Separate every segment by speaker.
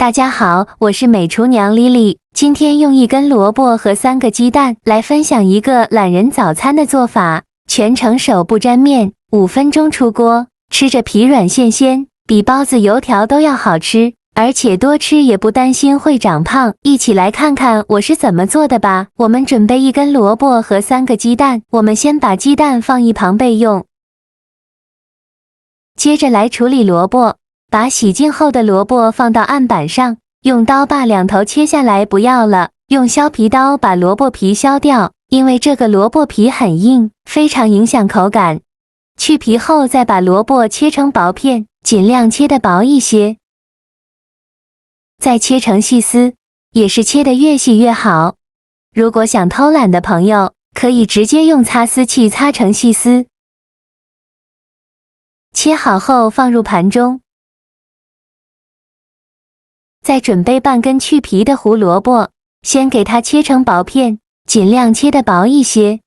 Speaker 1: 大家好，我是美厨娘 Lily， 今天用1根萝卜和3个鸡蛋来分享一个懒人早餐的做法，全程手不沾面，5分钟出锅，吃着皮软馅鲜，比包子油条都要好吃，而且多吃也不担心会长胖。一起来看看我是怎么做的吧。我们准备1根萝卜和3个鸡蛋，我们先把鸡蛋放一旁备用。接着来处理萝卜，把洗净后的萝卜放到案板上，用刀把2头切下来不要了，用削皮刀把萝卜皮削掉，因为这个萝卜皮很硬，非常影响口感。去皮后再把萝卜切成薄片，尽量切得薄一些。再切成细丝，也是切得越细越好。如果想偷懒的朋友，可以直接用擦丝器擦成细丝。切好后放入盘中，再准备半根去皮的胡萝卜，先给它切成薄片，尽量切得薄一些。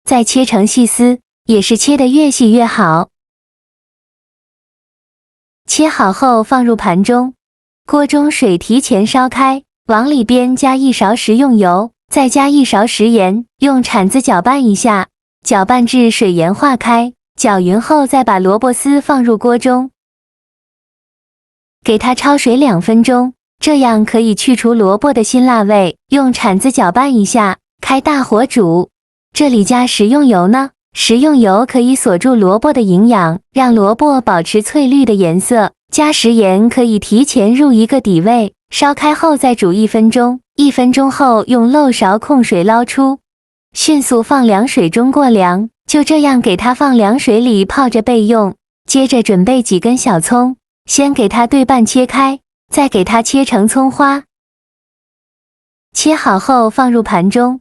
Speaker 1: 再切成细丝，也是切得越细越好。切好后放入盘中，锅中水提前烧开，往里边加1勺食用油，再加1勺食盐，用铲子搅拌一下，搅拌至水盐化开。搅匀后再把萝卜丝放入锅中，给它焯水2分钟，这样可以去除萝卜的辛辣味。用铲子搅拌一下，开大火煮。这里加食用油呢，食用油可以锁住萝卜的营养，让萝卜保持翠绿的颜色。加食盐可以提前入一个底味。烧开后再煮1分钟，1分钟后用漏勺控水捞出，迅速放凉水中过凉。就这样给它放凉水里泡着备用。接着准备几根小葱，先给它对半切开，再给它切成葱花。切好后放入盘中。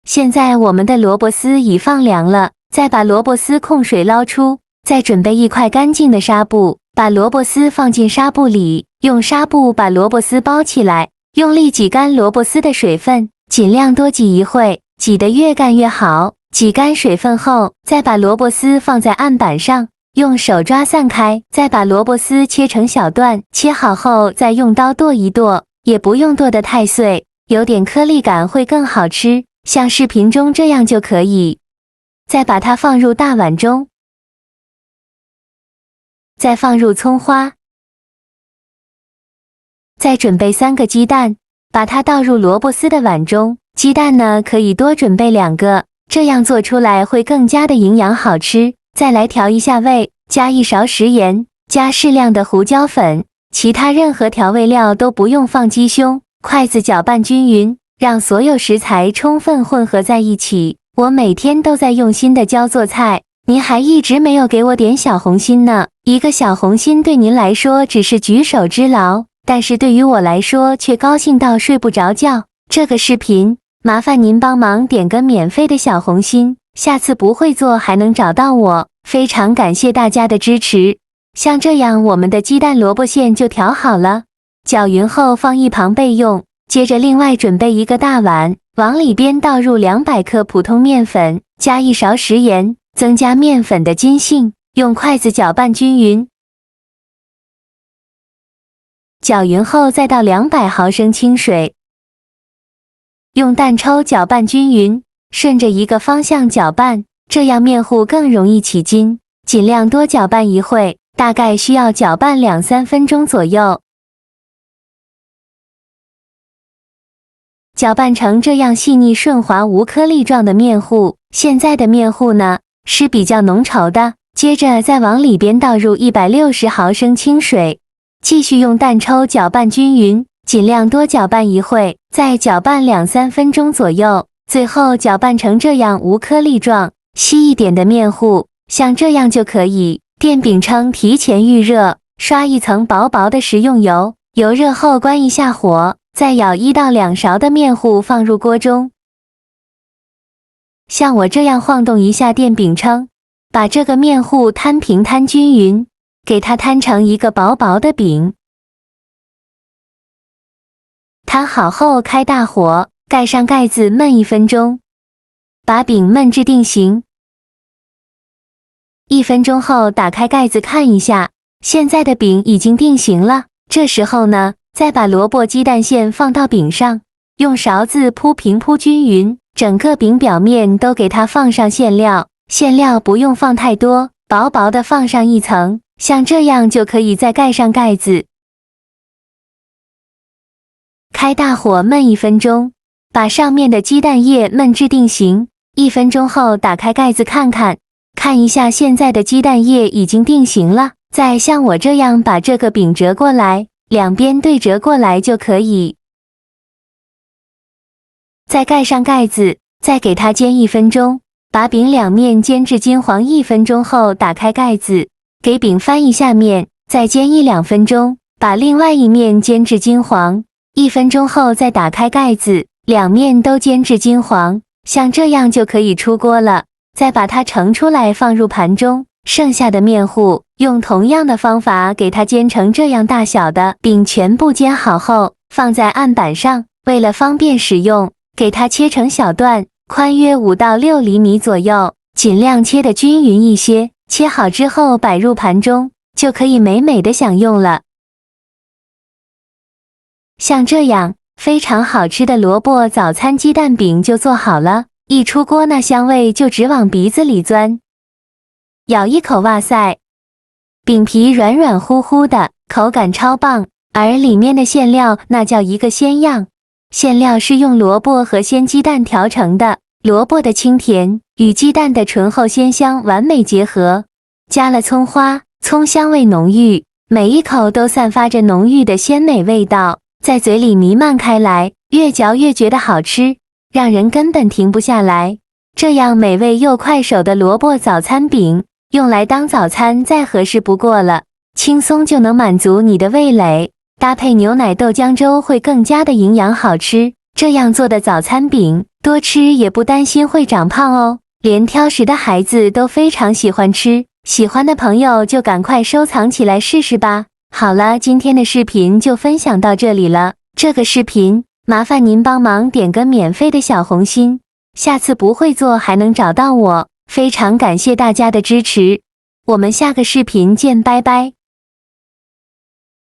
Speaker 1: 现在我们的萝卜丝已放凉了，再把萝卜丝控水捞出，再准备1块干净的纱布，把萝卜丝放进纱布里，用纱布把萝卜丝包起来，用力挤干萝卜丝的水分，尽量多挤一会，挤得越干越好。挤干水分后，再把萝卜丝放在案板上，用手抓散开，再把萝卜丝切成小段，切好后再用刀剁一剁，也不用剁得太碎，有点颗粒感会更好吃，像视频中这样就可以。再把它放入大碗中，再放入葱花，再准备3个鸡蛋，把它倒入萝卜丝的碗中。鸡蛋呢，可以多准备2个。这样做出来会更加的营养好吃。再来调一下味，加1勺食盐，加适量的胡椒粉，其他任何调味料都不用放鸡胸。筷子搅拌均匀，让所有食材充分混合在一起。我每天都在用心的教做菜，您还一直没有给我点小红心呢。1个小红心对您来说只是举手之劳，但是对于我来说却高兴到睡不着觉。这个视频麻烦您帮忙点个免费的小红心，下次不会做还能找到我，非常感谢大家的支持。像这样我们的鸡蛋萝卜馅就调好了，搅匀后放一旁备用。接着另外准备1个大碗，往里边倒入200克普通面粉，加1勺食盐，增加面粉的筋性，用筷子搅拌均匀。搅匀后再倒200毫升清水，用蛋抽搅拌均匀，顺着一个方向搅拌，这样面糊更容易起筋。尽量多搅拌一会，大概需要搅拌2-3分钟左右。搅拌成这样细腻顺滑无颗粒状的面糊，现在的面糊呢，是比较浓稠的。接着再往里边倒入160毫升清水，继续用蛋抽搅拌均匀。尽量多搅拌一会，再搅拌2-3分钟左右，最后搅拌成这样无颗粒状、稀一点的面糊，像这样就可以。电饼铛提前预热，刷一层薄薄的食用油，油热后关一下火，再舀1到2勺的面糊放入锅中。像我这样晃动一下电饼铛，把这个面糊摊平摊均匀，给它摊成一个薄薄的饼。摊好后开大火，盖上盖子焖1分钟，把饼焖至定型。1分钟后打开盖子看一下，现在的饼已经定型了，这时候呢，再把萝卜鸡蛋馅放到饼上，用勺子铺平铺均匀，整个饼表面都给它放上馅料，馅料不用放太多，薄薄的放上一层，像这样就可以再盖上盖子。开大火焖1分钟，把上面的鸡蛋液焖至定型。1分钟后打开盖子看看，看一下现在的鸡蛋液已经定型了。再像我这样把这个饼折过来，两边对折过来就可以。再盖上盖子，再给它煎1分钟，把饼两面煎至金黄。1分钟后打开盖子，给饼翻一下面，再煎1-2分钟，把另外一面煎至金黄。1分钟后再打开盖子，两面都煎至金黄，像这样就可以出锅了。再把它盛出来放入盘中，剩下的面糊用同样的方法给它煎成这样大小的饼，全部煎好后放在案板上。为了方便使用，给它切成小段，宽约5到6厘米左右，尽量切得均匀一些。切好之后摆入盘中，就可以美美的享用了。像这样非常好吃的萝卜早餐鸡蛋饼就做好了，一出锅那香味就直往鼻子里钻。咬一口，哇塞，饼皮软软乎乎的，口感超棒，而里面的馅料那叫一个鲜样。馅料是用萝卜和鲜鸡蛋调成的，萝卜的清甜与鸡蛋的醇厚鲜香完美结合，加了葱花，葱香味浓郁，每一口都散发着浓郁的鲜美味道，在嘴里弥漫开来，越嚼越觉得好吃，让人根本停不下来。这样美味又快手的萝卜早餐饼，用来当早餐再合适不过了，轻松就能满足你的味蕾，搭配牛奶豆浆粥会更加的营养好吃。这样做的早餐饼，多吃也不担心会长胖哦，连挑食的孩子都非常喜欢吃，喜欢的朋友就赶快收藏起来试试吧。好了，今天的视频就分享到这里了，这个视频麻烦您帮忙点个免费的小红心，下次不会做还能找到我，非常感谢大家的支持，我们下个视频见，拜拜。